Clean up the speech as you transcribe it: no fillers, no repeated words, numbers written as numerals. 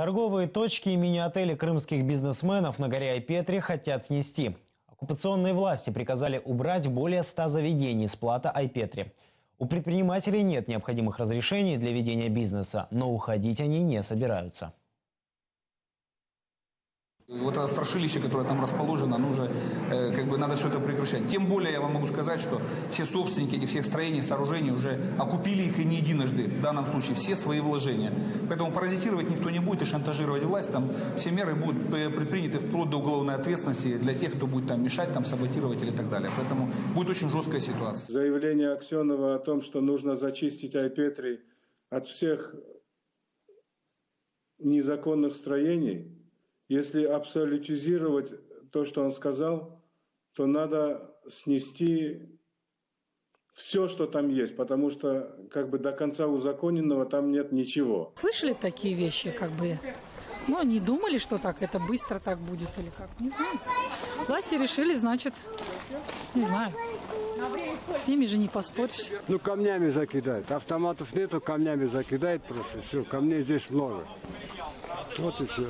Торговые точки и мини-отели крымских бизнесменов на горе Айпетри хотят снести. Оккупационные власти приказали убрать более 100 заведений с плато Айпетри. У предпринимателей нет необходимых разрешений для ведения бизнеса, но уходить они не собираются. Вот это страшилище, которое там расположено, оно уже, надо все это прекращать. Тем более я вам могу сказать, что все собственники этих всех строений, сооружений уже окупили их и не единожды, в данном случае все свои вложения. Поэтому паразитировать никто не будет и шантажировать власть. Там все меры будут предприняты вплоть до уголовной ответственности для тех, кто будет там мешать, там саботировать или так далее. Поэтому будет очень жесткая ситуация. Заявление Аксенова о том, что нужно зачистить Айпетри от всех незаконных строений. Если абсолютизировать то, что он сказал, то надо снести все, что там есть, потому что до конца узаконенного там нет ничего. Слышали такие вещи, они думали, что это быстро так будет или как, не знаю. Власти решили, значит, не знаю. С ними же не поспоришь. Камнями закидают. Автоматов нету, камнями закидают просто. Все, камней здесь много. Вот и все.